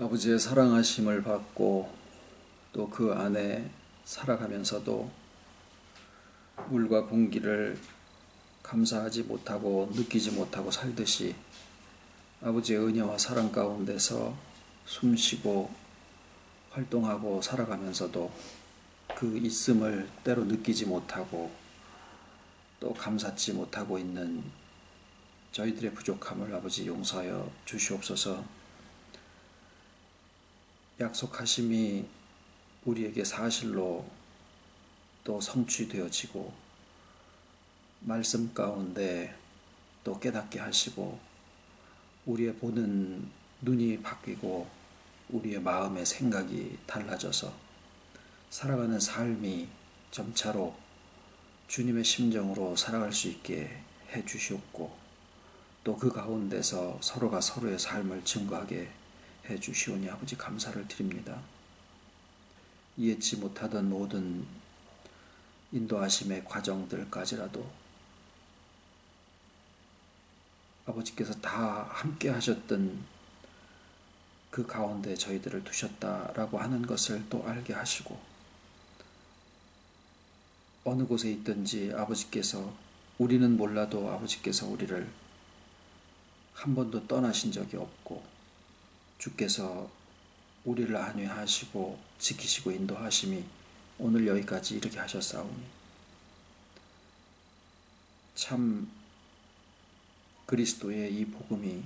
아버지의 사랑하심을 받고 또 그 안에 살아가면서도 물과 공기를 감사하지 못하고 느끼지 못하고 살듯이 아버지의 은혜와 사랑 가운데서 숨쉬고 활동하고 살아가면서도 그 있음을 때로 느끼지 못하고 또 감사치 못하고 있는 저희들의 부족함을 아버지 용서하여 주시옵소서. 약속하심이 우리에게 사실로 또 성취되어지고 말씀 가운데 또 깨닫게 하시고 우리의 보는 눈이 바뀌고 우리의 마음의 생각이 달라져서 살아가는 삶이 점차로 주님의 심정으로 살아갈 수 있게 해 주시옵고 또 그 가운데서 서로가 서로의 삶을 증거하게 해 주시오니 아버지 감사를 드립니다. 이해치 못하던 모든 인도하심의 과정들까지라도 아버지께서 다 함께 하셨던 그 가운데 저희들을 두셨다라고 하는 것을 또 알게 하시고 어느 곳에 있든지 아버지께서 우리는 몰라도 아버지께서 우리를 한 번도 떠나신 적이 없고 주께서 우리를 안위하시고 지키시고 인도하심이 오늘 여기까지 이르게 하셨사오니 참 그리스도의 이 복음이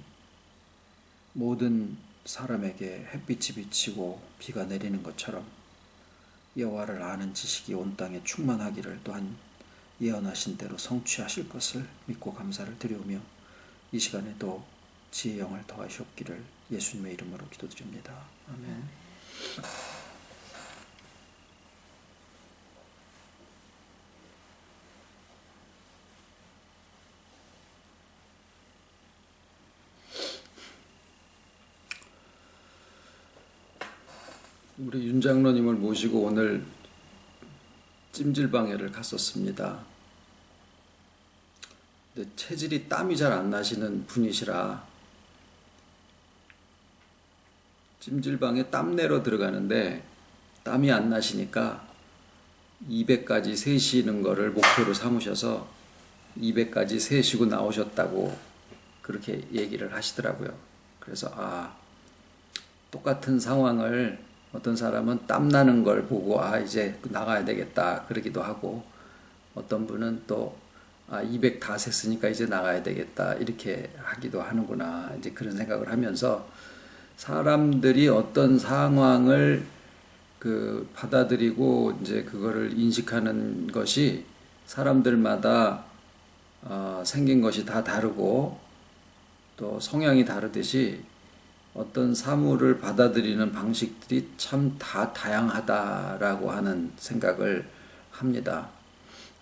모든 사람에게 햇빛이 비치고 비가 내리는 것처럼 여호와를 아는 지식이 온 땅에 충만하기를 또한 예언하신 대로 성취하실 것을 믿고 감사를 드리오며 이 시간에도 지혜의 영을 더하시옵기를 예수님의 이름으로 기도드립니다. 아멘. 우리 윤 장로님을 모시고 오늘 찜질방에를 갔었습니다. 근데 체질이 땀이 잘 안 나시는 분이시라 찜질방에 땀 내러 들어가는데 땀이 안 나시니까 200까지 세시는 거를 목표로 삼으셔서 200까지 세시고 나오셨다고 그렇게 얘기를 하시더라고요. 그래서 똑같은 상황을 어떤 사람은 땀 나는 걸 보고 이제 나가야 되겠다 그러기도 하고 어떤 분은 또 200 다 셌으니까 이제 나가야 되겠다 이렇게 하기도 하는구나 이제 그런 생각을 하면서 사람들이 어떤 상황을 받아들이고 이제 그거를 인식하는 것이 사람들마다 생긴 것이 다 다르고 또 성향이 다르듯이 어떤 사물을 받아들이는 방식들이 참 다 다양하다라고 하는 생각을 합니다.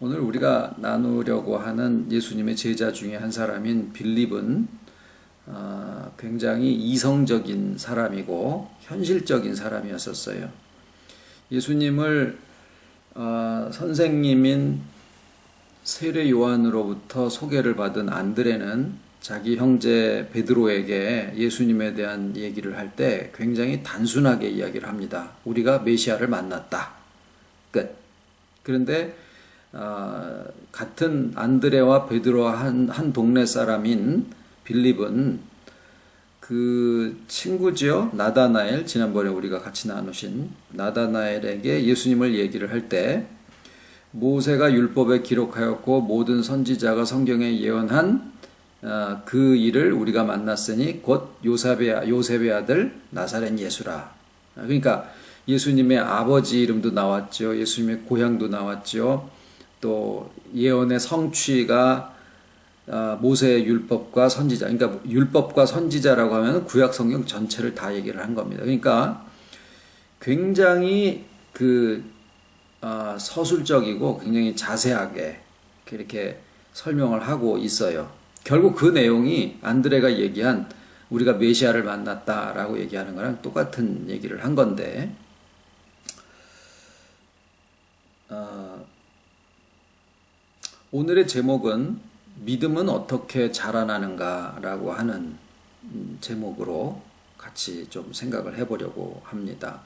오늘 우리가 나누려고 하는 예수님의 제자 중에 한 사람인 빌립은 굉장히 이성적인 사람이고 현실적인 사람이었었어요. 예수님을 선생님인 세례 요한으로부터 소개를 받은 안드레는 자기 형제 베드로에게 예수님에 대한 얘기를 할 때 굉장히 단순하게 이야기를 합니다. 우리가 메시아를 만났다. 끝. 그런데 같은 안드레와 베드로와 한 동네 사람인 빌립은 그 친구죠. 나다나엘, 지난번에 우리가 같이 나누신 나다나엘에게 예수님을 얘기를 할 때 모세가 율법에 기록하였고 모든 선지자가 성경에 예언한 그 일을 우리가 만났으니 곧 요셉의 아들 나사렛 예수라. 그러니까 예수님의 아버지 이름도 나왔죠. 예수님의 고향도 나왔죠. 또 예언의 성취가 모세의 율법과 선지자, 그러니까 율법과 선지자라고 하면 구약 성경 전체를 다 얘기를 한 겁니다. 그러니까 굉장히 서술적이고 굉장히 자세하게 이렇게 설명을 하고 있어요. 결국 그 내용이 안드레가 얘기한 우리가 메시아를 만났다라고 얘기하는 거랑 똑같은 얘기를 한 건데 오늘의 제목은 믿음은 어떻게 자라나는가 라고 하는 제목으로 같이 좀 생각을 해보려고 합니다.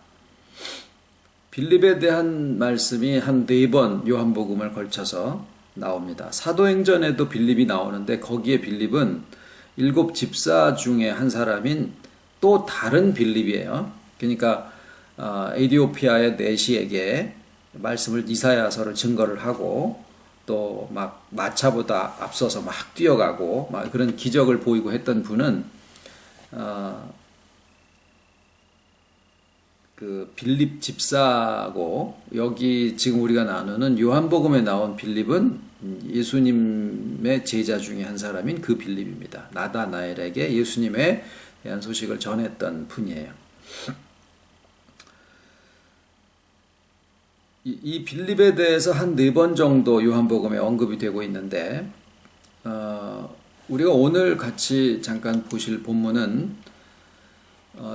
빌립에 대한 말씀이 한 4번 요한복음을 걸쳐서 나옵니다. 사도행전에도 빌립이 나오는데 거기에 빌립은 7 집사 중에 한 사람인 또 다른 빌립이에요. 그러니까 에디오피아의 내시에게 말씀을 이사야서를 증거를 하고 또 막 마차보다 앞서서 막 뛰어가고 막 그런 기적을 보이고 했던 분은 그 빌립 집사고, 여기 지금 우리가 나누는 요한복음에 나온 빌립은 예수님의 제자 중에 한 사람인 그 빌립입니다. 나다나엘에게 예수님에 대한 소식을 전했던 분이에요. 이 빌립에 대해서 한 4번 정도 요한복음에 언급이 되고 있는데, 우리가 오늘 같이 잠깐 보실 본문은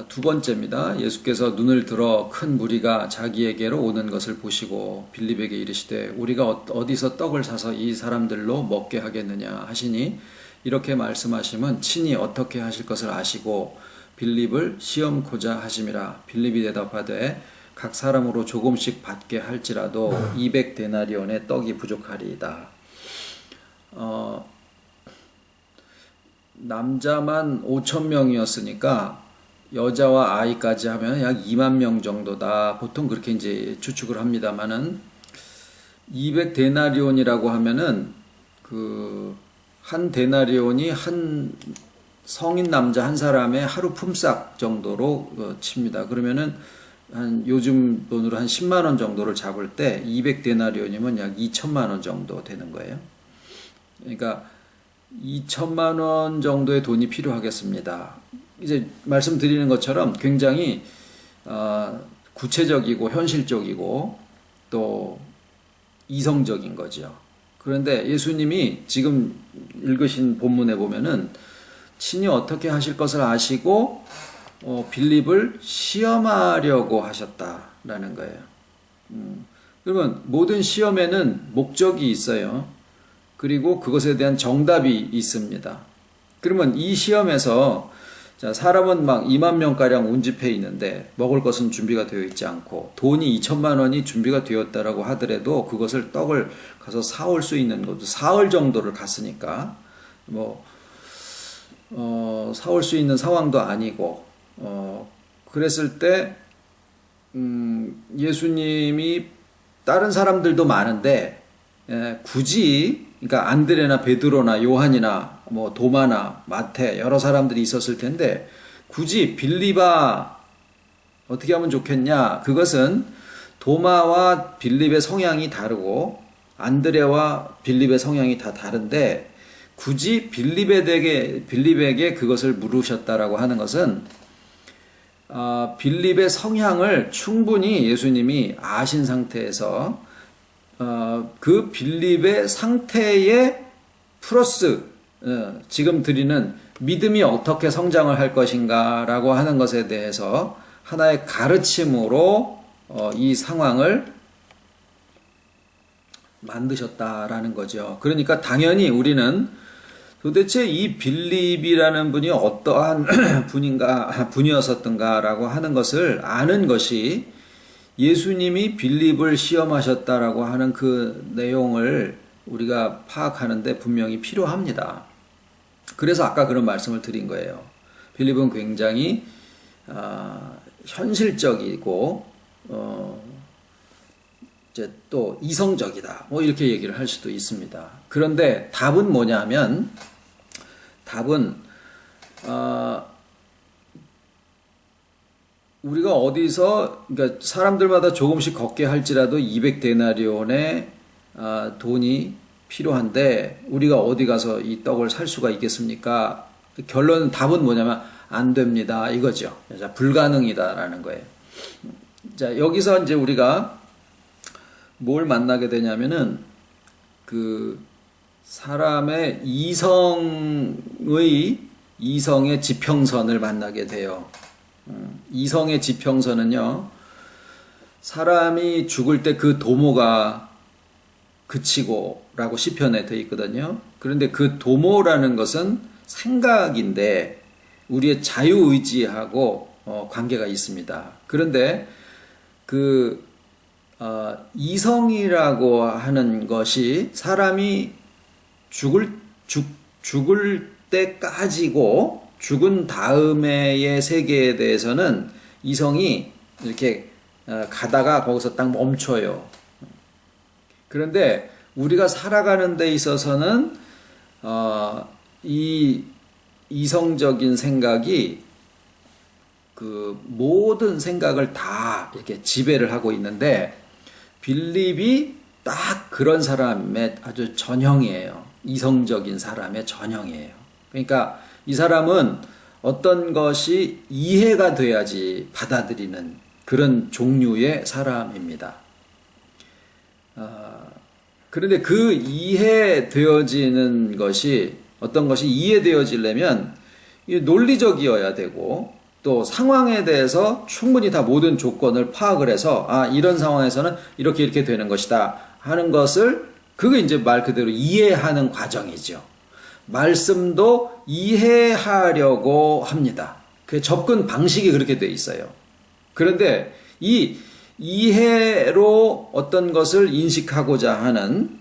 2번째입니다. 예수께서 눈을 들어 큰 무리가 자기에게로 오는 것을 보시고 빌립에게 이르시되 우리가 어디서 떡을 사서 이 사람들로 먹게 하겠느냐 하시니, 이렇게 말씀하심은 친히 어떻게 하실 것을 아시고 빌립을 시험코자 하심이라. 빌립이 대답하되 각 사람으로 조금씩 받게 할지라도 200데나리온의 떡이 부족하리이다. 남자만 5,000명이었으니까 여자와 아이까지 하면 약 2만 명 정도다. 보통 그렇게 이제 추측을 합니다만은 200데나리온이라고 하면은 한 데나리온이 한 성인 남자 한 사람의 하루 품삯 정도로 칩니다. 그러면은 한 요즘 돈으로 한 10만 원 정도를 잡을 때 200데나리온이면 약 2천만 원 정도 되는 거예요. 그러니까 2천만 원 정도의 돈이 필요하겠습니다. 이제 말씀드리는 것처럼 굉장히 구체적이고 현실적이고 또 이성적인 거죠. 그런데 예수님이 지금 읽으신 본문에 보면은 친히 어떻게 하실 것을 아시고 빌립을 시험하려고 하셨다라는 거예요. 그러면 모든 시험에는 목적이 있어요. 그리고 그것에 대한 정답이 있습니다. 그러면 이 시험에서 자, 사람은 막 2만 명가량 운집해 있는데 먹을 것은 준비가 되어 있지 않고 돈이 2천만 원이 준비가 되었다라고 하더라도 그것을 떡을 가서 사올 수 있는 것도 사흘 정도를 갔으니까 사올 수 있는 상황도 아니고 그랬을 때 예수님이 다른 사람들도 많은데 굳이 그러니까 안드레나 베드로나 요한이나 도마나 마태 여러 사람들이 있었을 텐데 굳이 빌립아 어떻게 하면 좋겠냐? 그것은 도마와 빌립의 성향이 다르고 안드레와 빌립의 성향이 다 다른데 굳이 빌립에게 그것을 물으셨다라고 하는 것은 빌립의 성향을 충분히 예수님이 아신 상태에서 그 빌립의 상태에 플러스 지금 드리는 믿음이 어떻게 성장을 할 것인가 라고 하는 것에 대해서 하나의 가르침으로 이 상황을 만드셨다라는 거죠. 그러니까 당연히 우리는 도대체 이 빌립이라는 분이 어떠한 분이었었던가라고 하는 것을 아는 것이 예수님이 빌립을 시험하셨다라고 하는 그 내용을 우리가 파악하는데 분명히 필요합니다. 그래서 아까 그런 말씀을 드린 거예요. 빌립은 굉장히 현실적이고 이제 또 이성적이다. 이렇게 얘기를 할 수도 있습니다. 그런데 답은 뭐냐 하면 답은 우리가 어디서 그러니까 사람들마다 조금씩 걷게 할지라도 200데나리온의 돈이 필요한데 우리가 어디 가서 이 떡을 살 수가 있겠습니까? 결론은 답은 뭐냐면 안 됩니다. 이거죠. 자, 불가능이다라는 거예요. 자, 여기서 이제 우리가 뭘 만나게 되냐면은 그 사람의 이성의 지평선을 만나게 돼요. 이성의 지평선은요, 사람이 죽을 때 그 도모가 그치고 라고 시편에 되어 있거든요. 그런데 그 도모라는 것은 생각인데 우리의 자유의지하고 관계가 있습니다. 그런데 이성이라고 하는 것이 사람이 죽을 때까지고 죽은 다음에의 세계에 대해서는 이성이 이렇게 가다가 거기서 딱 멈춰요. 그런데 우리가 살아가는 데 있어서는 이 이성적인 생각이 그 모든 생각을 다 이렇게 지배를 하고 있는데 빌립이 딱 그런 사람의 아주 전형이에요. 이성적인 사람의 전형이에요. 그러니까 이 사람은 어떤 것이 이해가 돼야지 받아들이는 그런 종류의 사람입니다. 그런데 그 이해되어지는 것이 어떤 것이 이해되어지려면 논리적이어야 되고 또 상황에 대해서 충분히 다 모든 조건을 파악을 해서 이런 상황에서는 이렇게 되는 것이다 하는 것을 그게 이제 말 그대로 이해하는 과정이죠. 말씀도 이해하려고 합니다. 그 접근 방식이 그렇게 돼 있어요. 그런데 이 이해로 어떤 것을 인식하고자 하는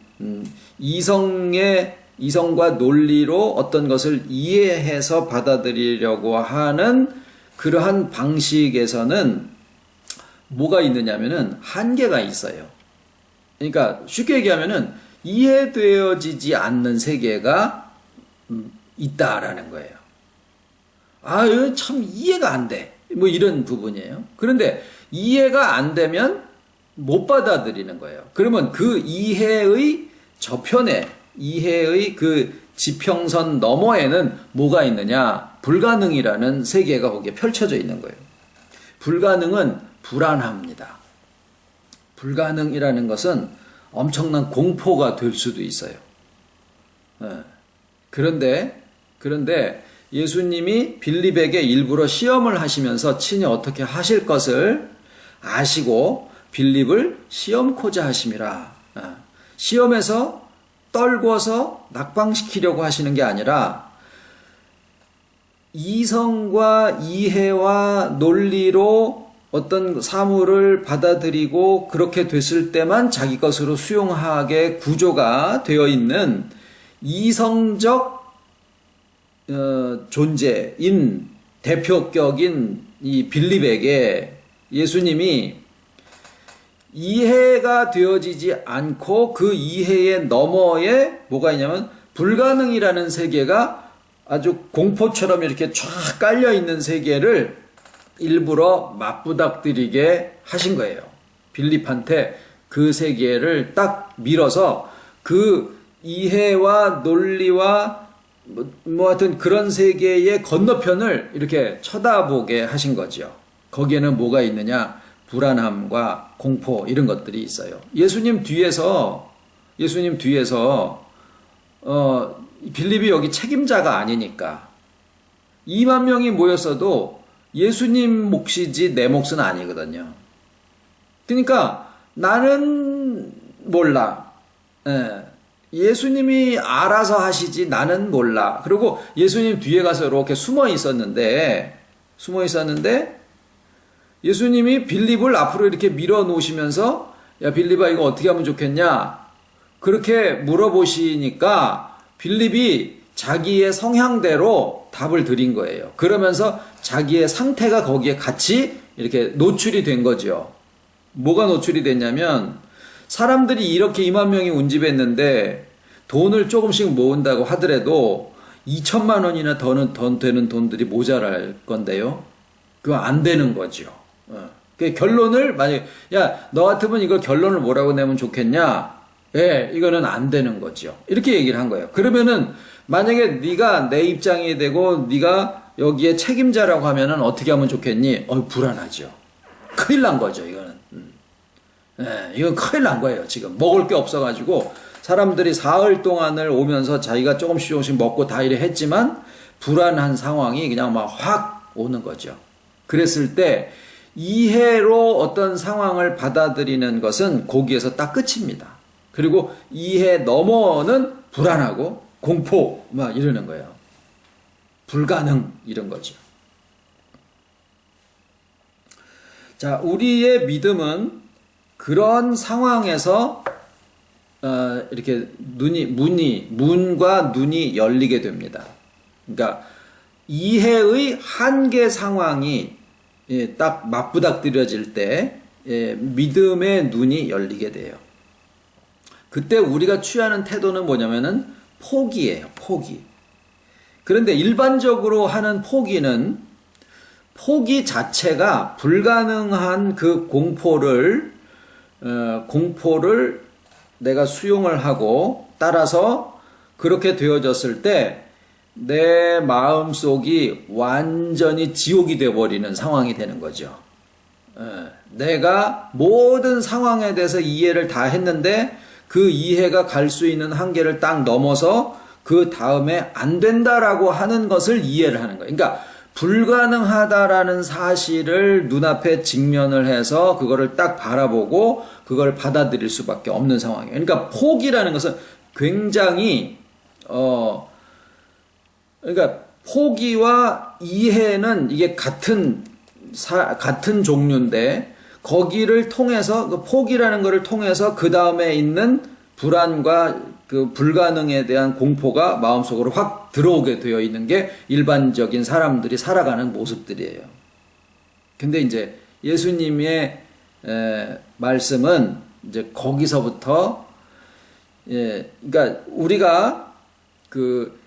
이성과 논리로 어떤 것을 이해해서 받아들이려고 하는 그러한 방식에서는 뭐가 있느냐면은 한계가 있어요. 그러니까 쉽게 얘기하면은 이해되어지지 않는 세계가 있다라는 거예요. 이거 참 이해가 안 돼. 뭐 이런 부분이에요. 그런데 이해가 안 되면 못 받아들이는 거예요. 그러면 그 이해의 저편에, 이해의 그 지평선 너머에는 뭐가 있느냐? 불가능이라는 세계가 거기에 펼쳐져 있는 거예요. 불가능은 불안합니다. 불가능이라는 것은 엄청난 공포가 될 수도 있어요. 그런데 예수님이 빌립에게 일부러 시험을 하시면서 친히 어떻게 하실 것을 아시고 빌립을 시험코자 하심이라. 시험에서 떨궈서 낙방시키려고 하시는 게 아니라 이성과 이해와 논리로 어떤 사물을 받아들이고 그렇게 됐을 때만 자기 것으로 수용하게 구조가 되어 있는 이성적 존재인 대표격인 이 빌립에게 예수님이 이해가 되어지지 않고 그 이해의 너머에 뭐가 있냐면 불가능이라는 세계가 아주 공포처럼 이렇게 쫙 깔려 있는 세계를 일부러 맞부닥뜨리게 하신 거예요. 빌립한테 그 세계를 딱 밀어서 그 이해와 논리와 뭐 하여튼 그런 세계의 건너편을 이렇게 쳐다보게 하신 거죠. 거기에는 뭐가 있느냐? 불안함과 공포 이런 것들이 있어요. 예수님 뒤에서 빌립이 여기 책임자가 아니니까 2만 명이 모였어도 예수님 몫이지 내 몫은 아니거든요. 그러니까 나는 몰라. 예수님이 알아서 하시지 나는 몰라. 그리고 예수님 뒤에 가서 이렇게 숨어 있었는데 예수님이 빌립을 앞으로 이렇게 밀어 놓으시면서 야 빌립아 이거 어떻게 하면 좋겠냐? 그렇게 물어보시니까 빌립이 자기의 성향대로 답을 드린 거예요. 그러면서 자기의 상태가 거기에 같이 이렇게 노출이 된 거죠. 뭐가 노출이 됐냐면 사람들이 이렇게 2만 명이 운집했는데 돈을 조금씩 모은다고 하더라도 2천만 원이나 더 되는 돈들이 모자랄 건데요. 그거 안 되는 거죠. 그 결론을 만약에 야 너 같으면 이거 결론을 뭐라고 내면 좋겠냐? 이거는 안 되는 거죠. 이렇게 얘기를 한 거예요. 그러면은 만약에 네가 내 입장이 되고 네가 여기에 책임자라고 하면은 어떻게 하면 좋겠니? 불안하죠. 큰일 난 거죠, 이거는. 이건 큰일 난 거예요, 지금. 먹을 게 없어가지고 사람들이 사흘 동안을 오면서 자기가 조금씩 먹고 다 이래 했지만 불안한 상황이 그냥 막 확 오는 거죠. 그랬을 때 이해로 어떤 상황을 받아들이는 것은 거기에서 딱 끝입니다. 그리고 이해 넘어는 불안하고 공포 막 이러는 거예요. 불가능 이런 거죠. 자, 우리의 믿음은 그런 상황에서 이렇게 문과 눈이 열리게 됩니다. 그러니까 이해의 한계 상황이 딱 맞부닥뜨려질 때 믿음의 눈이 열리게 돼요. 그때 우리가 취하는 태도는 뭐냐면은 포기예요. 포기. 그런데 일반적으로 하는 포기 자체가 불가능한 그 공포를 내가 수용을 하고 따라서 그렇게 되어졌을 때 내 마음속이 완전히 지옥이 되어버리는 상황이 되는 거죠. 내가 모든 상황에 대해서 이해를 다 했는데 그 이해가 갈 수 있는 한계를 딱 넘어서 그 다음에 안 된다라고 하는 것을 이해를 하는 거예요. 그러니까 불가능하다라는 사실을 눈앞에 직면을 해서 그거를 딱 바라보고 그걸 받아들일 수밖에 없는 상황이에요. 그러니까 포기라는 것은 굉장히 그러니까 포기와 이해는 이게 같은 종류인데 거기를 통해서 그 포기라는 것을 통해서 그 다음에 있는 불안과 그 불가능에 대한 공포가 마음속으로 확 들어오게 되어 있는 게 일반적인 사람들이 살아가는 모습들이에요. 근데 이제 예수님의 말씀은 이제 거기서부터 그러니까 우리가 그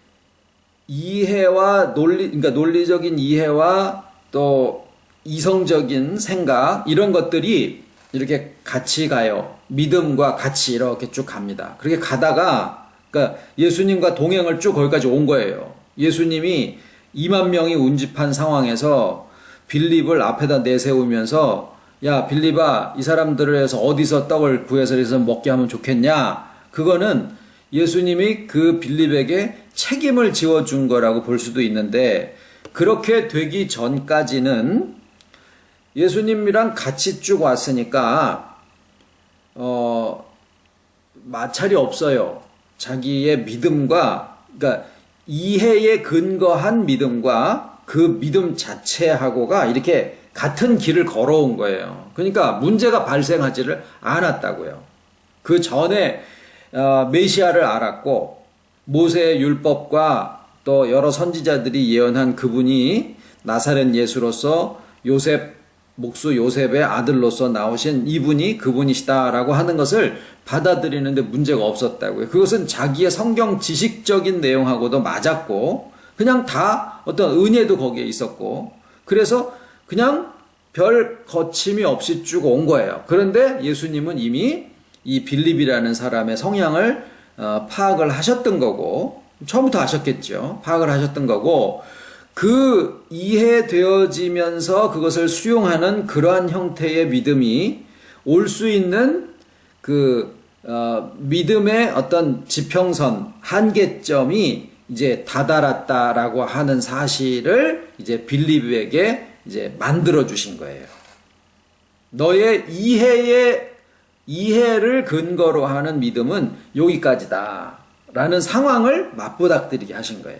이해와 그러니까 논리적인 이해와 또 이성적인 생각 이런 것들이 이렇게 같이 가요. 믿음과 같이 이렇게 쭉 갑니다. 그렇게 가다가 그러니까 예수님과 동행을 쭉 거기까지 온 거예요. 예수님이 2만 명이 운집한 상황에서 빌립을 앞에다 내세우면서 야 빌립아 이 사람들을 해서 어디서 떡을 구해서 먹게 하면 좋겠냐. 그거는 예수님이 그 빌립에게 책임을 지어준 거라고 볼 수도 있는데 그렇게 되기 전까지는 예수님이랑 같이 쭉 왔으니까 마찰이 없어요. 자기의 믿음과 그러니까 이해에 근거한 믿음과 그 믿음 자체하고가 이렇게 같은 길을 걸어온 거예요. 그러니까 문제가 발생하지를 않았다고요. 그 전에 메시아를 알았고 모세의 율법과 또 여러 선지자들이 예언한 그분이 나사렛 예수로서 목수 요셉의 아들로서 나오신 이분이 그분이시다라고 하는 것을 받아들이는데 문제가 없었다고요. 그것은 자기의 성경 지식적인 내용하고도 맞았고 그냥 다 어떤 은혜도 거기에 있었고 그래서 그냥 별 거침이 없이 쭉 온 거예요. 그런데 예수님은 이미 이 빌립이라는 사람의 성향을 파악을 하셨던 거고 처음부터 아셨겠죠. 파악을 하셨던 거고 그 이해되어지면서 그것을 수용하는 그러한 형태의 믿음이 올 수 있는 그 믿음의 어떤 지평선 한계점이 이제 다다랐다라고 하는 사실을 이제 빌립에게 이제 만들어 주신 거예요. 너의 이해를 근거로 하는 믿음은 여기까지다라는 상황을 맞부닥뜨리게 하신 거예요.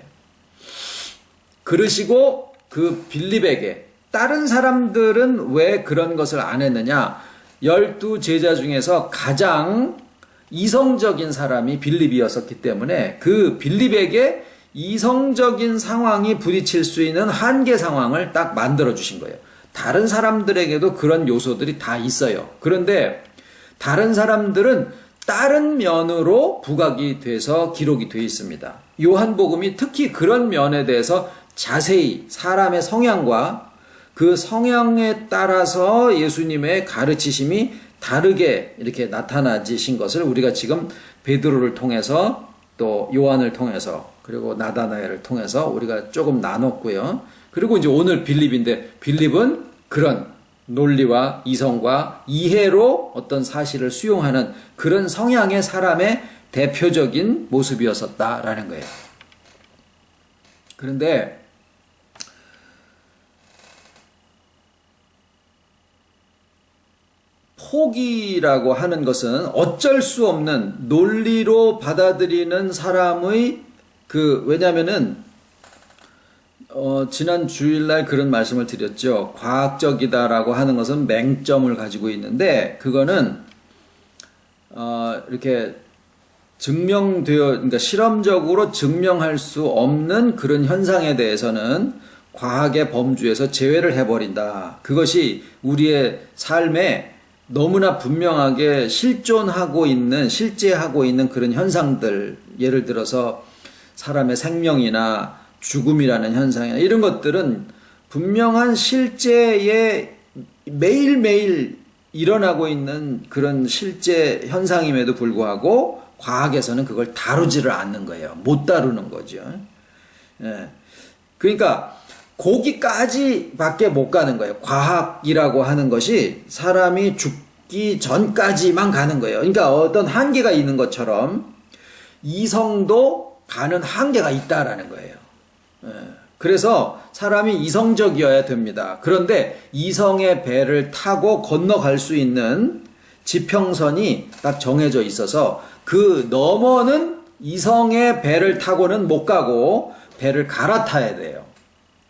그러시고 그 빌립에게 다른 사람들은 왜 그런 것을 안 했느냐? 12 제자 중에서 가장 이성적인 사람이 빌립이었었기 때문에 그 빌립에게 이성적인 상황이 부딪힐 수 있는 한계 상황을 딱 만들어 주신 거예요. 다른 사람들에게도 그런 요소들이 다 있어요. 그런데 다른 사람들은 다른 면으로 부각이 돼서 기록이 되어 있습니다. 요한복음이 특히 그런 면에 대해서 자세히 사람의 성향과 그 성향에 따라서 예수님의 가르치심이 다르게 이렇게 나타나지신 것을 우리가 지금 베드로를 통해서 또 요한을 통해서 그리고 나다나엘을 통해서 우리가 조금 나눴고요. 그리고 이제 오늘 빌립인데 빌립은 그런 논리와 이성과 이해로 어떤 사실을 수용하는 그런 성향의 사람의 대표적인 모습이었었다라는 거예요. 그런데 포기라고 하는 것은 어쩔 수 없는 논리로 받아들이는 사람의 왜냐면은 지난 주일날 그런 말씀을 드렸죠. 과학적이다라고 하는 것은 맹점을 가지고 있는데, 그거는, 이렇게 그러니까 실험적으로 증명할 수 없는 그런 현상에 대해서는 과학의 범주에서 제외를 해버린다. 그것이 우리의 삶에 너무나 분명하게 실존하고 있는, 실제하고 있는 그런 현상들, 예를 들어서 사람의 생명이나 죽음이라는 현상이나 이런 것들은 분명한 실제에 매일매일 일어나고 있는 그런 실제 현상임에도 불구하고 과학에서는 그걸 다루지를 않는 거예요. 못 다루는 거죠. 예. 그러니까 거기까지밖에 못 가는 거예요. 과학이라고 하는 것이 사람이 죽기 전까지만 가는 거예요. 그러니까 어떤 한계가 있는 것처럼 이성도 가는 한계가 있다라는 거예요. 그래서 사람이 이성적이어야 됩니다. 그런데 이성의 배를 타고 건너갈 수 있는 지평선이 딱 정해져 있어서 그 너머는 이성의 배를 타고는 못 가고 배를 갈아타야 돼요.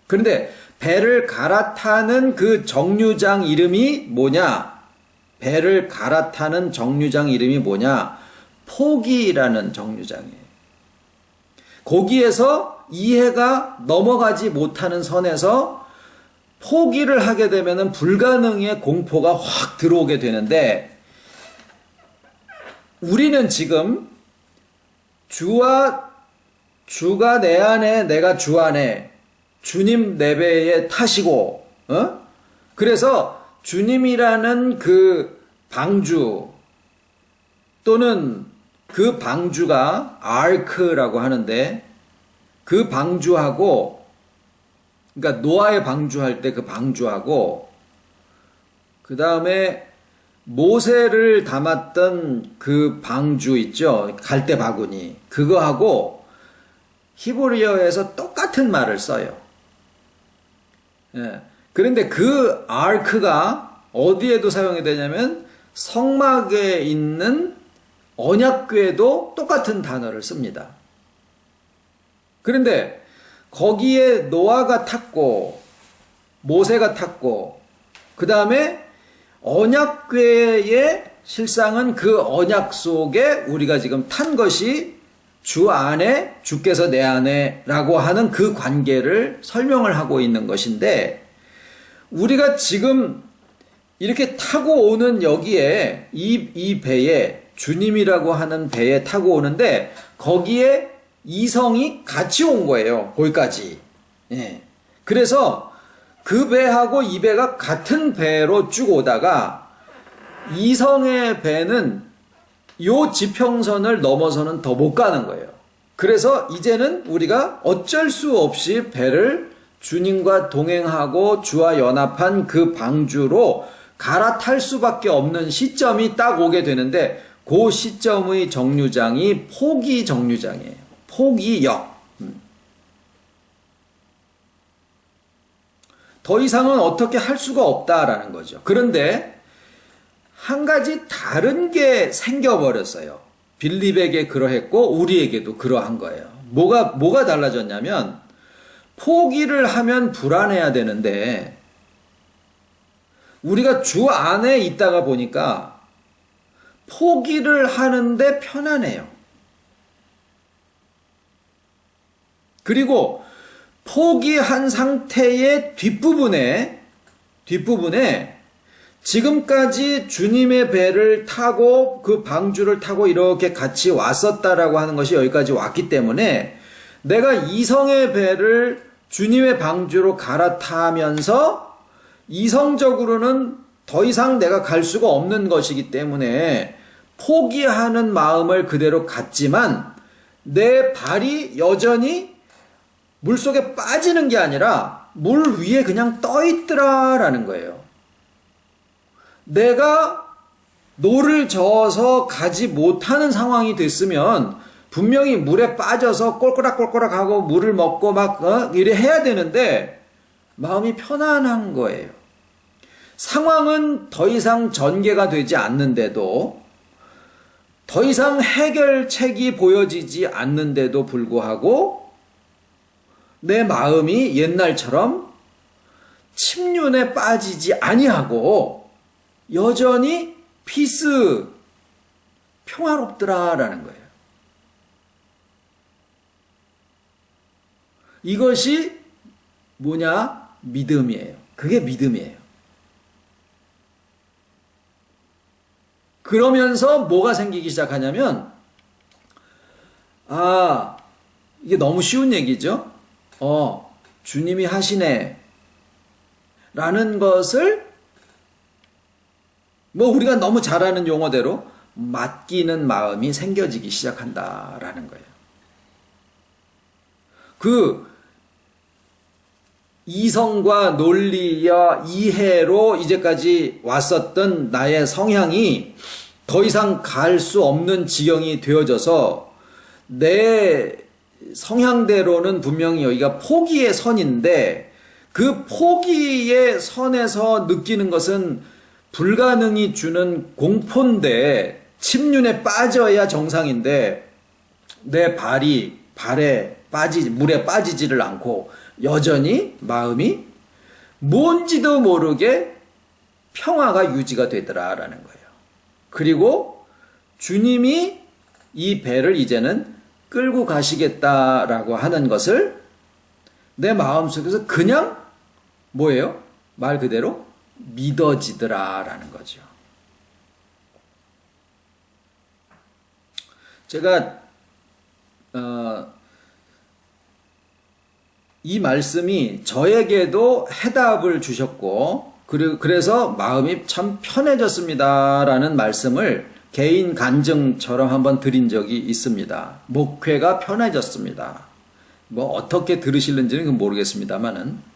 그런데 배를 갈아타는 그 정류장 이름이 뭐냐? 배를 갈아타는 정류장 이름이 뭐냐? 포기라는 정류장이에요. 거기에서 이해가 넘어가지 못하는 선에서 포기를 하게 되면 불가능의 공포가 확 들어오게 되는데, 우리는 지금 주가 내 안에, 내가 주 안에, 주님 내 배에 타시고, 그래서 주님이라는 그 방주 또는 그 방주가 아크라고 하는데, 그 방주하고, 그러니까 노아의 방주할 때 그 방주하고, 그 다음에 모세를 담았던 그 방주 있죠? 갈대 바구니. 그거하고 히브리어에서 똑같은 말을 써요. 예. 그런데 그 아크가 어디에도 사용이 되냐면 성막에 있는 언약궤에도 똑같은 단어를 씁니다. 그런데 거기에 노아가 탔고 모세가 탔고 그 다음에 언약궤의 실상은 그 언약 속에 우리가 지금 탄 것이 주 안에, 주께서 내 안에 라고 하는 그 관계를 설명을 하고 있는 것인데, 우리가 지금 이렇게 타고 오는 여기에 이 배에, 주님이라고 하는 배에 타고 오는데 거기에 이성이 같이 온 거예요. 거기까지. 예. 그래서 그 배하고 이 배가 같은 배로 쭉 오다가 이성의 배는 요 지평선을 넘어서는 더 못 가는 거예요. 그래서 이제는 우리가 어쩔 수 없이 배를 주님과 동행하고 주와 연합한 그 방주로 갈아탈 수밖에 없는 시점이 딱 오게 되는데, 그 시점의 정류장이 포기 정류장이에요. 포기역. 더 이상은 어떻게 할 수가 없다라는 거죠. 그런데 한 가지 다른 게 생겨버렸어요. 빌립에게 그러했고 우리에게도 그러한 거예요. 뭐가 달라졌냐면, 포기를 하면 불안해야 되는데 우리가 주 안에 있다가 보니까 포기를 하는데 편안해요. 그리고 포기한 상태의 뒷부분에 지금까지 주님의 배를 타고 그 방주를 타고 이렇게 같이 왔었다라고 하는 것이 여기까지 왔기 때문에, 내가 이성의 배를 주님의 방주로 갈아타면서 이성적으로는 더 이상 내가 갈 수가 없는 것이기 때문에 포기하는 마음을 그대로 갖지만, 내 발이 여전히 물속에 빠지는 게 아니라 물 위에 그냥 떠 있더라라는 거예요. 내가 노를 저어서 가지 못하는 상황이 됐으면 분명히 물에 빠져서 꼴꼬락꼴꼬락 하고 물을 먹고 막 이래 해야 되는데 마음이 편안한 거예요. 상황은 더 이상 전개가 되지 않는데도, 더 이상 해결책이 보여지지 않는데도 불구하고 내 마음이 옛날처럼 침륜에 빠지지 아니하고 여전히 피스, 평화롭더라라는 거예요. 이것이 뭐냐? 믿음이에요. 그게 믿음이에요. 그러면서 뭐가 생기기 시작하냐면, 이게 너무 쉬운 얘기죠? 주님이 하시네. 라는 것을, 우리가 너무 잘 아는 용어대로 맡기는 마음이 생겨지기 시작한다라는 거예요. 이성과 논리와 이해로 이제까지 왔었던 나의 성향이 더 이상 갈 수 없는 지경이 되어져서 내 성향대로는 분명히 여기가 포기의 선인데 그 포기의 선에서 느끼는 것은 불가능이 주는 공포인데 침륜에 빠져야 정상인데 내 물에 빠지지를 않고 여전히 마음이 뭔지도 모르게 평화가 유지가 되더라라는 거예요. 그리고 주님이 이 배를 이제는 끌고 가시겠다라고 하는 것을 내 마음속에서 그냥 뭐예요? 말 그대로 믿어지더라라는 거죠. 제가 이 말씀이 저에게도 해답을 주셨고 그래서 마음이 참 편해졌습니다라는 말씀을 개인 간증처럼 한번 드린 적이 있습니다. 목회가 편해졌습니다. 어떻게 들으실는지는 모르겠습니다만은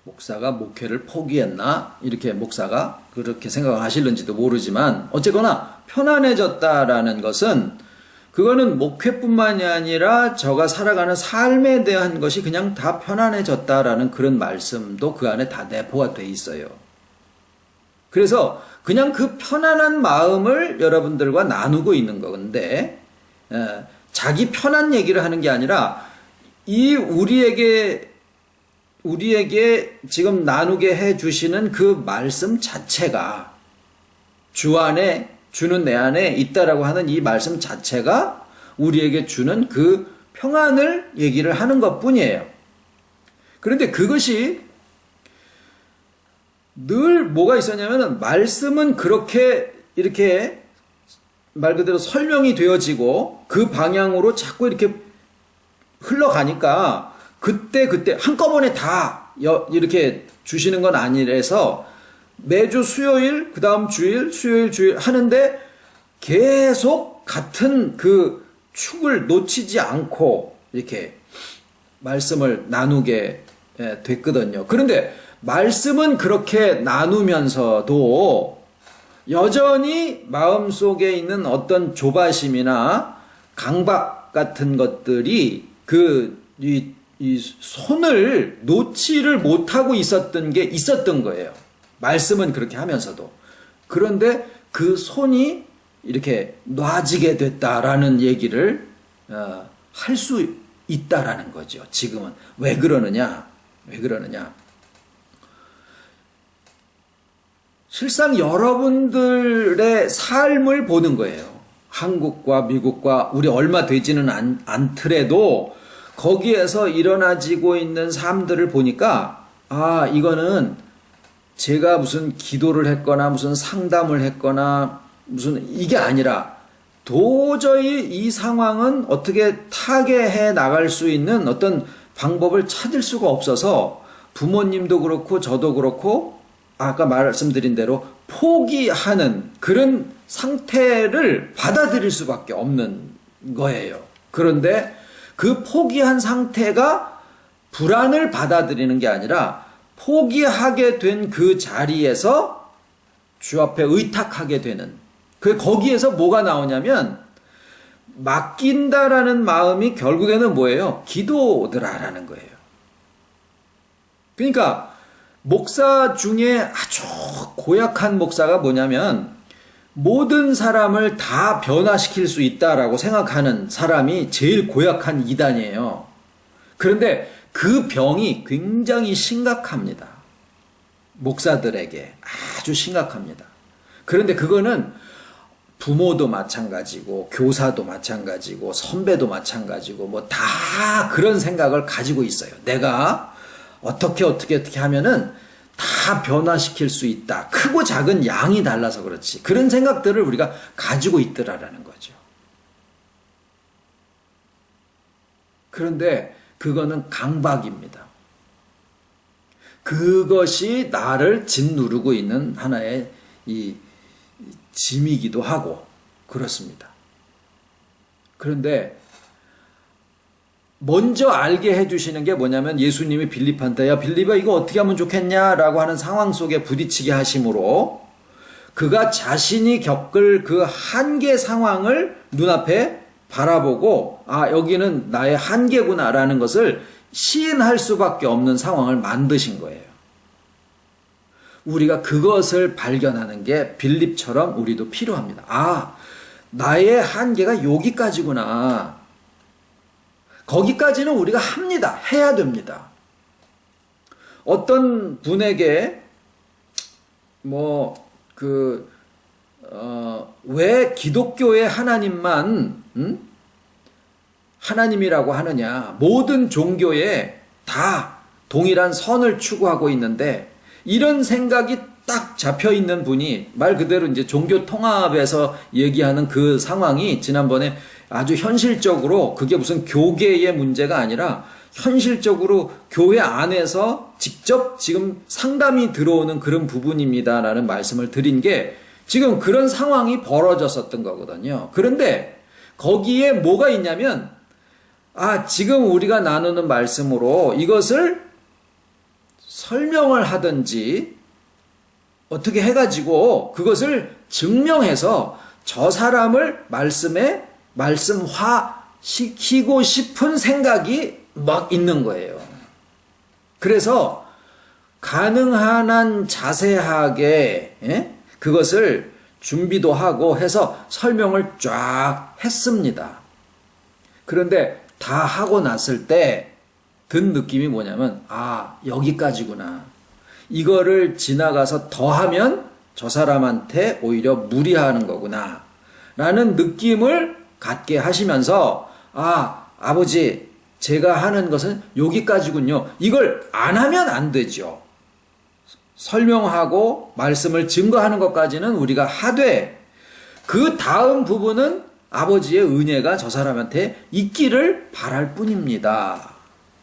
목사가 목회를 포기했나? 이렇게 목사가 그렇게 생각하실는지도 모르지만 어쨌거나 편안해졌다라는 것은 그거는 목회뿐만이 아니라 저가 살아가는 삶에 대한 것이 그냥 다 편안해졌다라는 그런 말씀도 그 안에 다 내포가 돼 있어요. 그래서 그냥 그 편안한 마음을 여러분들과 나누고 있는 건데 자기 편한 얘기를 하는 게 아니라 이 우리에게 지금 나누게 해 주시는 그 말씀 자체가 주는 내 안에 있다라고 하는 이 말씀 자체가 우리에게 주는 그 평안을 얘기를 하는 것 뿐이에요. 그런데 그것이 늘 뭐가 있었냐면 말씀은 그렇게 이렇게 말 그대로 설명이 되어지고 그 방향으로 자꾸 이렇게 흘러가니까 그때 한꺼번에 다 이렇게 주시는 건 아니라서 매주 수요일, 그 다음 주일, 수요일 하는데 계속 같은 그 축을 놓치지 않고 이렇게 말씀을 나누게 됐거든요. 그런데 말씀은 그렇게 나누면서도 여전히 마음속에 있는 어떤 조바심이나 강박 같은 것들이 이 손을 놓지를 못하고 있었던 게 있었던 거예요. 말씀은 그렇게 하면서도. 그런데 그 손이 이렇게 놔지게 됐다라는 얘기를 할 수 있다라는 거죠. 지금은. 왜 그러느냐? 실상 여러분들의 삶을 보는 거예요. 한국과 미국과 우리 얼마 되지는 않더라도 거기에서 일어나지고 있는 삶들을 보니까 이거는 제가 무슨 기도를 했거나 무슨 상담을 했거나 무슨 이게 아니라 도저히 이 상황은 어떻게 타개해 나갈 수 있는 어떤 방법을 찾을 수가 없어서 부모님도 그렇고 저도 그렇고 아까 말씀드린 대로 포기하는 그런 상태를 받아들일 수밖에 없는 거예요. 그런데 그 포기한 상태가 불안을 받아들이는 게 아니라 포기하게 된 그 자리에서 주 앞에 의탁하게 되는 거기에서 뭐가 나오냐면 맡긴다라는 마음이 결국에는 뭐예요? 기도더라라는 거예요. 그러니까 목사 중에 아주 고약한 목사가 뭐냐면 모든 사람을 다 변화시킬 수 있다라고 생각하는 사람이 제일 고약한 이단이에요. 그런데 그 병이 굉장히 심각합니다. 목사들에게 아주 심각합니다. 그런데 그거는 부모도 마찬가지고 교사도 마찬가지고 선배도 마찬가지고 뭐 다 그런 생각을 가지고 있어요. 내가 어떻게 하면은 다 변화시킬 수 있다. 크고 작은 양이 달라서 그렇지. 그런 생각들을 우리가 가지고 있더라라는 거죠. 그런데 그거는 강박입니다. 그것이 나를 짓누르고 있는 하나의 이 짐이기도 하고 그렇습니다. 그런데 먼저 알게 해주시는 게 뭐냐면 예수님이 빌립한테 야 빌립아 이거 어떻게 하면 좋겠냐라고 하는 상황 속에 부딪히게 하심으로 그가 자신이 겪을 그 한계 상황을 눈앞에 바라보고 아 여기는 나의 한계구나라는 것을 시인할 수밖에 없는 상황을 만드신 거예요. 우리가 그것을 발견하는 게 빌립처럼 우리도 필요합니다. 아, 나의 한계가 여기까지구나. 거기까지는 우리가 합니다. 해야 됩니다. 어떤 분에게 왜 기독교의 하나님만 하나님이라고 하느냐. 모든 종교에 다 동일한 선을 추구하고 있는데 이런 생각이 딱 잡혀 있는 분이 말 그대로 이제 종교 통합에서 얘기하는 그 상황이 지난번에 아주 현실적으로 그게 무슨 교계의 문제가 아니라 현실적으로 교회 안에서 직접 지금 상담이 들어오는 그런 부분입니다라는 말씀을 드린 게 지금 그런 상황이 벌어졌었던 거거든요. 그런데 거기에 뭐가 있냐면 지금 우리가 나누는 말씀으로 이것을 설명을 하든지 어떻게 해가지고 그것을 증명해서 저 사람을 말씀화시키고 싶은 생각이 막 있는 거예요. 그래서 가능한 한 자세하게 그것을 준비도 하고 해서 설명을 쫙 했습니다. 그런데 다 하고 났을 때 든 느낌이 뭐냐면 여기까지구나. 이거를 지나가서 더하면 저 사람한테 오히려 무리하는 거구나 라는 느낌을 갖게 하시면서 아버지 제가 하는 것은 여기까지군요. 이걸 안 하면 안 되죠. 설명하고 말씀을 증거하는 것까지는 우리가 하되 그 다음 부분은 아버지의 은혜가 저 사람한테 있기를 바랄 뿐입니다.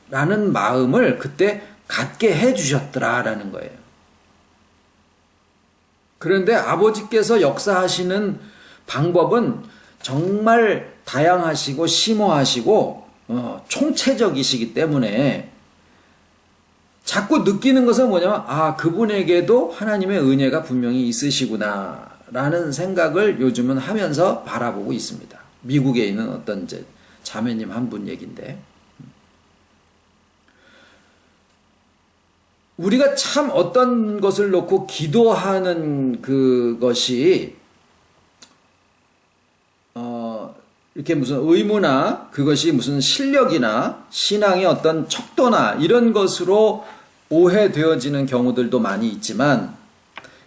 라는 마음을 그때 갖게 해주셨더라라는 거예요. 그런데 아버지께서 역사하시는 방법은 정말 다양하시고 심오하시고 총체적이시기 때문에 자꾸 느끼는 것은 뭐냐면 그분에게도 하나님의 은혜가 분명히 있으시구나 라는 생각을 요즘은 하면서 바라보고 있습니다. 미국에 있는 어떤 이제 자매님 한 분 얘기인데 우리가 참 어떤 것을 놓고 기도하는 그것이 이렇게 무슨 의무나 그것이 무슨 실력이나 신앙의 어떤 척도나 이런 것으로 오해되어지는 경우들도 많이 있지만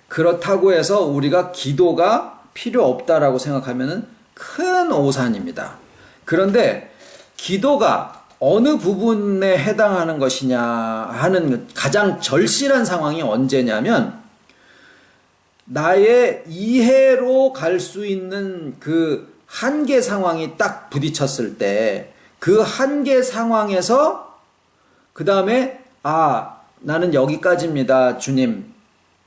그렇다고 해서 우리가 기도가 필요 없다라고 생각하면은 큰 오산입니다. 그런데 기도가 어느 부분에 해당하는 것이냐 하는 가장 절실한 상황이 언제냐면 나의 이해로 갈 수 있는 그 한계 상황이 딱 부딪혔을 때 그 한계 상황에서 그 다음에 나는 여기까지입니다 주님.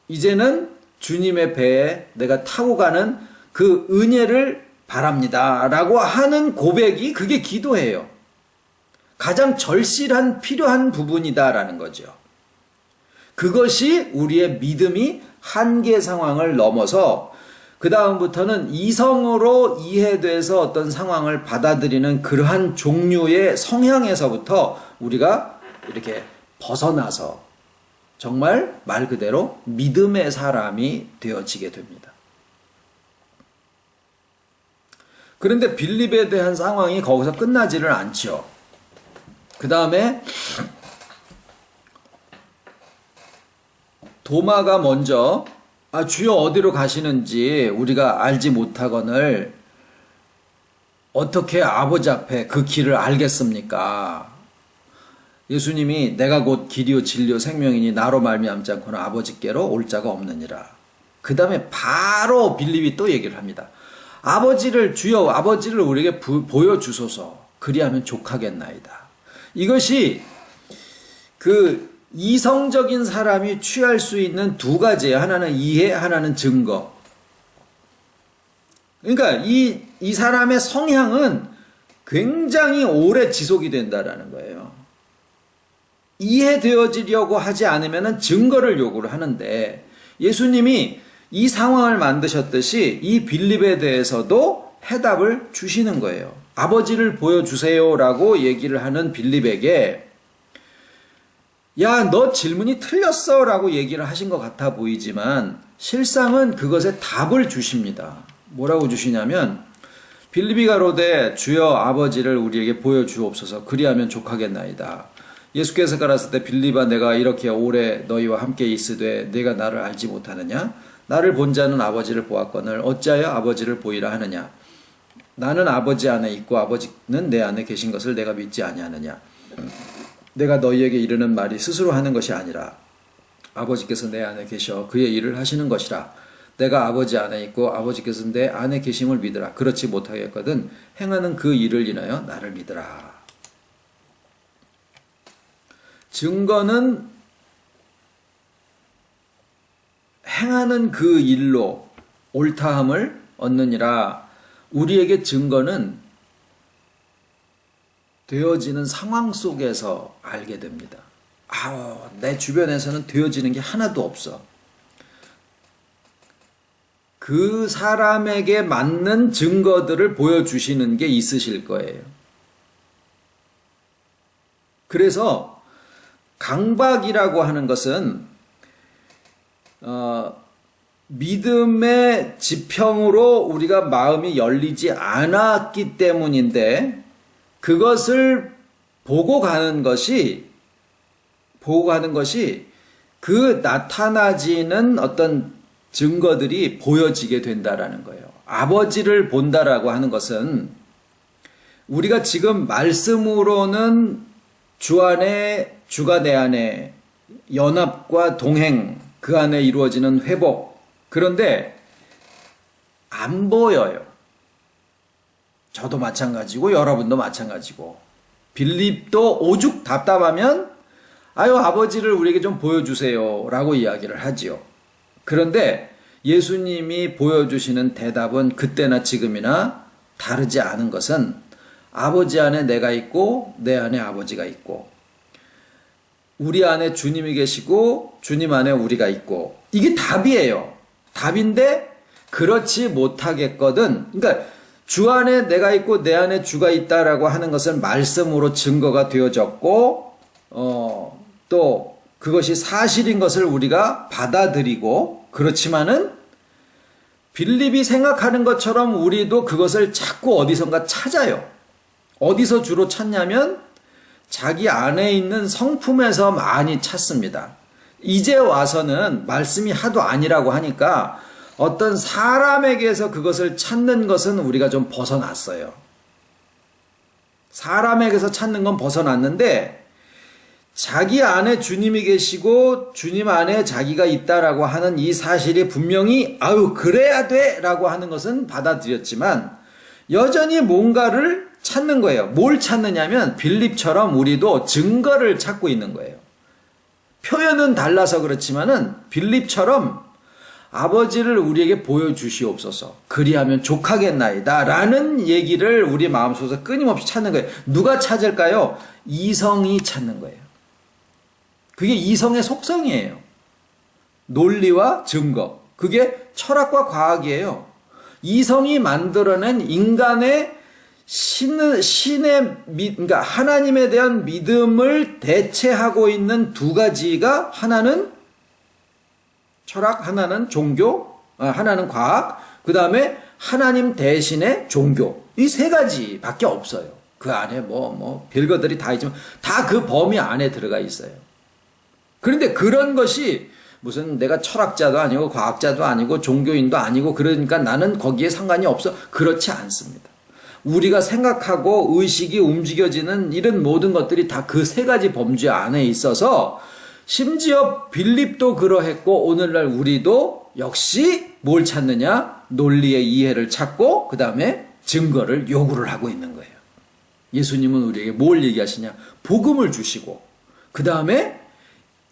이제는 주님의 배에 내가 타고 가는 그 은혜를 바랍니다 라고 하는 고백이 그게 기도예요. 가장 절실한 필요한 부분이다라는 거죠. 그것이 우리의 믿음이 한계 상황을 넘어서 그 다음부터는 이성으로 이해돼서 어떤 상황을 받아들이는 그러한 종류의 성향에서부터 우리가 이렇게 벗어나서 정말 말 그대로 믿음의 사람이 되어지게 됩니다. 그런데 빌립에 대한 상황이 거기서 끝나지를 않죠. 그 다음에 도마가 먼저 주여 어디로 가시는지 우리가 알지 못하거늘 어떻게 아버지 앞에 그 길을 알겠습니까? 예수님이 내가 곧 길이요 진리요 생명이니 나로 말미암지 않고는 아버지께로 올 자가 없느니라. 그 다음에 바로 빌립이 또 얘기를 합니다. 주여 아버지를 우리에게 보여주소서. 그리하면 족하겠나이다. 이것이 그 이성적인 사람이 취할 수 있는 두 가지예요. 하나는 이해, 하나는 증거. 그러니까 이 사람의 성향은 굉장히 오래 지속이 된다라는 거예요. 이해되어지려고 하지 않으면 증거를 요구를 하는데 예수님이 이 상황을 만드셨듯이 이 빌립에 대해서도 해답을 주시는 거예요. 아버지를 보여주세요라고 얘기를 하는 빌립에게 야, 너 질문이 틀렸어 라고 얘기를 하신 것 같아 보이지만 실상은 그것에 답을 주십니다. 뭐라고 주시냐면 빌립이 가로되 주여 아버지를 우리에게 보여주옵소서. 그리하면 족하겠나이다. 예수께서 가라사대 때 빌립아 내가 이렇게 오래 너희와 함께 있으되 네가 나를 알지 못하느냐? 나를 본 자는 아버지를 보았거늘 어찌하여 아버지를 보이라 하느냐? 나는 아버지 안에 있고 아버지는 내 안에 계신 것을 내가 믿지 아니하느냐? 내가 너희에게 이르는 말이 스스로 하는 것이 아니라 아버지께서 내 안에 계셔 그의 일을 하시는 것이라. 내가 아버지 안에 있고 아버지께서 내 안에 계심을 믿으라. 그렇지 못하겠거든 행하는 그 일을 인하여 나를 믿으라. 증거는 행하는 그 일로 옳다함을 얻느니라. 우리에게 증거는 되어지는 상황 속에서 알게 됩니다. 내 주변에서는 되어지는 게 하나도 없어. 그 사람에게 맞는 증거들을 보여주시는 게 있으실 거예요. 그래서 강박이라고 하는 것은 믿음의 지평으로 우리가 마음이 열리지 않았기 때문인데 그것을 보고 가는 것이 그 나타나지는 어떤 증거들이 보여지게 된다라는 거예요. 아버지를 본다라고 하는 것은 우리가 지금 말씀으로는 주 안에 주가 내 안에 연합과 동행 그 안에 이루어지는 회복 그런데 안 보여요. 저도 마찬가지고 여러분도 마찬가지고 빌립도 오죽 답답하면 아버지를 우리에게 좀 보여주세요 라고 이야기를 하지요. 그런데 예수님이 보여주시는 대답은 그때나 지금이나 다르지 않은 것은 아버지 안에 내가 있고 내 안에 아버지가 있고 우리 안에 주님이 계시고 주님 안에 우리가 있고 이게 답이에요. 답인데 그렇지 못하겠거든. 그러니까 주 안에 내가 있고 내 안에 주가 있다라고 하는 것은 말씀으로 증거가 되어졌고 또 그것이 사실인 것을 우리가 받아들이고 그렇지만은 빌립이 생각하는 것처럼 우리도 그것을 자꾸 어디선가 찾아요. 어디서 주로 찾냐면 자기 안에 있는 성품에서 많이 찾습니다. 이제 와서는 말씀이 하도 아니라고 하니까 어떤 사람에게서 그것을 찾는 것은 우리가 좀 벗어났어요. 사람에게서 찾는 건 벗어났는데 자기 안에 주님이 계시고 주님 안에 자기가 있다라고 하는 이 사실이 분명히 그래야 돼 라고 하는 것은 받아들였지만 여전히 뭔가를 찾는 거예요. 뭘 찾느냐면 빌립처럼 우리도 증거를 찾고 있는 거예요. 표현은 달라서 그렇지만은 빌립처럼 아버지를 우리에게 보여주시옵소서. 그리하면 족하겠나이다 라는 얘기를 우리 마음속에서 끊임없이 찾는 거예요. 누가 찾을까요? 이성이 찾는 거예요. 그게 이성의 속성이에요. 논리와 증거. 그게 철학과 과학이에요. 이성이 만들어낸 인간의 그러니까 하나님에 대한 믿음을 대체하고 있는 두 가지가 하나는 철학, 하나는 종교, 하나는 과학, 그 다음에 하나님 대신의 종교. 이 세 가지밖에 없어요. 그 안에 별것들이 다 있지만 다 그 범위 안에 들어가 있어요. 그런데 그런 것이 무슨 내가 철학자도 아니고 과학자도 아니고 종교인도 아니고 그러니까 나는 거기에 상관이 없어. 그렇지 않습니다. 우리가 생각하고 의식이 움직여지는 이런 모든 것들이 다 그 세 가지 범주 안에 있어서 심지어 빌립도 그러했고 오늘날 우리도 역시 뭘 찾느냐? 논리의 이해를 찾고 그 다음에 증거를 요구를 하고 있는 거예요. 예수님은 우리에게 뭘 얘기하시냐? 복음을 주시고 그 다음에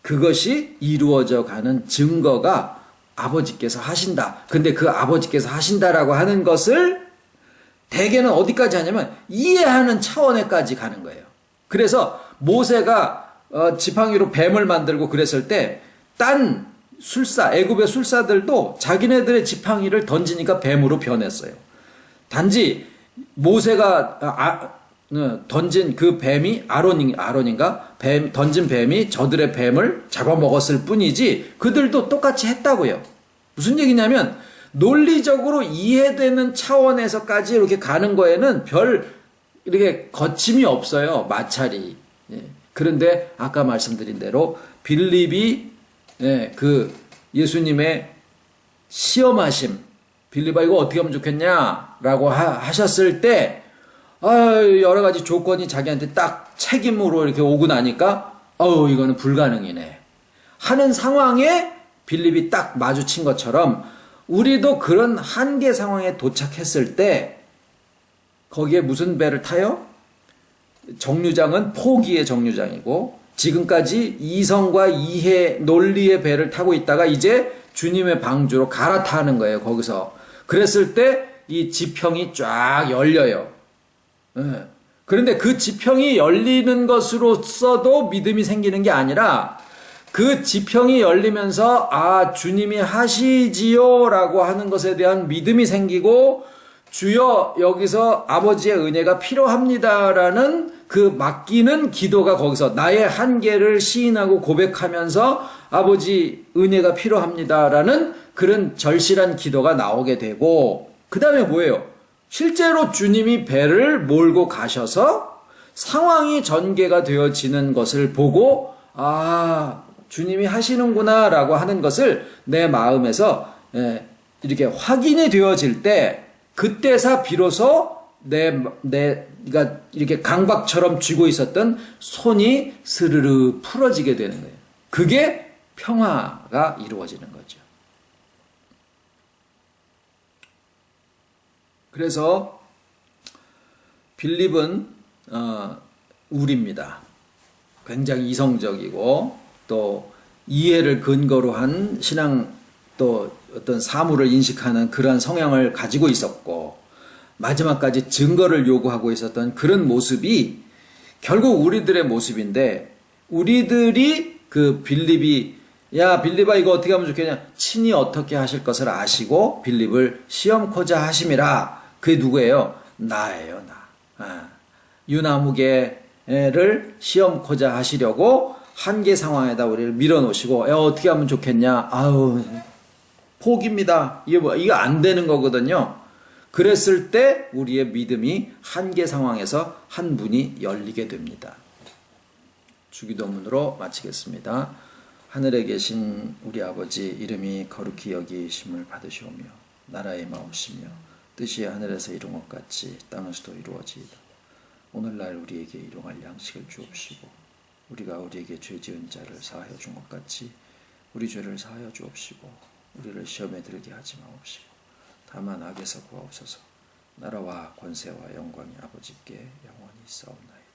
그것이 이루어져 가는 증거가 아버지께서 하신다. 근데 그 아버지께서 하신다라고 하는 것을 대개는 어디까지 하냐면 이해하는 차원에까지 가는 거예요. 그래서 모세가 지팡이로 뱀을 만들고 그랬을 때 딴 술사, 애굽의 술사들도 자기네들의 지팡이를 던지니까 뱀으로 변했어요. 단지 모세가 던진 그 뱀이 아론인가? 던진 뱀이 저들의 뱀을 잡아먹었을 뿐이지 그들도 똑같이 했다고요. 무슨 얘기냐면 논리적으로 이해되는 차원에서까지 이렇게 가는 거에는 별 이렇게 거침이 없어요. 마찰이. 그런데 아까 말씀드린 대로 빌립이 그 예수님의 시험하심, 빌립아 이거 어떻게 하면 좋겠냐라고 하셨을 때 여러 가지 조건이 자기한테 딱 책임으로 이렇게 오고 나니까 이거는 불가능이네 하는 상황에 빌립이 딱 마주친 것처럼 우리도 그런 한계 상황에 도착했을 때 거기에 무슨 배를 타요? 정류장은 포기의 정류장이고 지금까지 이성과 이해, 논리의 배를 타고 있다가 이제 주님의 방주로 갈아타는 거예요. 거기서. 그랬을 때 이 지평이 쫙 열려요. 그런데 그 지평이 열리는 것으로서도 믿음이 생기는 게 아니라 그 지평이 열리면서 주님이 하시지요 라고 하는 것에 대한 믿음이 생기고 주여 여기서 아버지의 은혜가 필요합니다라는 그 맡기는 기도가 거기서 나의 한계를 시인하고 고백하면서 아버지 은혜가 필요합니다라는 그런 절실한 기도가 나오게 되고 그 다음에 뭐예요? 실제로 주님이 배를 몰고 가셔서 상황이 전개가 되어지는 것을 보고 주님이 하시는구나 라고 하는 것을 내 마음에서 이렇게 확인이 되어질 때 그때사 비로소 내가 이렇게 강박처럼 쥐고 있었던 손이 스르르 풀어지게 되는 거예요. 그게 평화가 이루어지는 거죠. 그래서 빌립은 우리입니다. 굉장히 이성적이고 또 이해를 근거로 한 신앙 또 어떤 사물을 인식하는 그러한 성향을 가지고 있었고 마지막까지 증거를 요구하고 있었던 그런 모습이 결국 우리들의 모습인데 우리들이 그 빌립이 야 빌립아 이거 어떻게 하면 좋겠냐 친히 어떻게 하실 것을 아시고 빌립을 시험코자 하심이라 그게 누구예요? 나예요 나. 유나무개를 시험코자 하시려고 한계 상황에다 우리를 밀어놓으시고 야 어떻게 하면 좋겠냐 포기입니다. 이거 안 되는 거거든요. 그랬을 때 우리의 믿음이 한계 상황에서 한 문이 열리게 됩니다. 주기도문으로 마치겠습니다. 하늘에 계신 우리 아버지 이름이 거룩히 여기심을 받으시오며 나라의 마옵시며 뜻이 하늘에서 이룬 것 같이 땅에서도 이루어지이다. 오늘날 우리에게 일용할 양식을 주옵시고 우리가 우리에게 죄 지은 자를 사하여 준 것 같이 우리 죄를 사하여 주옵시고 우리를 시험에 들게 하지 마옵시고 다만 악에서 구하옵소서. 나라와 권세와 영광이 아버지께 영원히 있사옵나이다.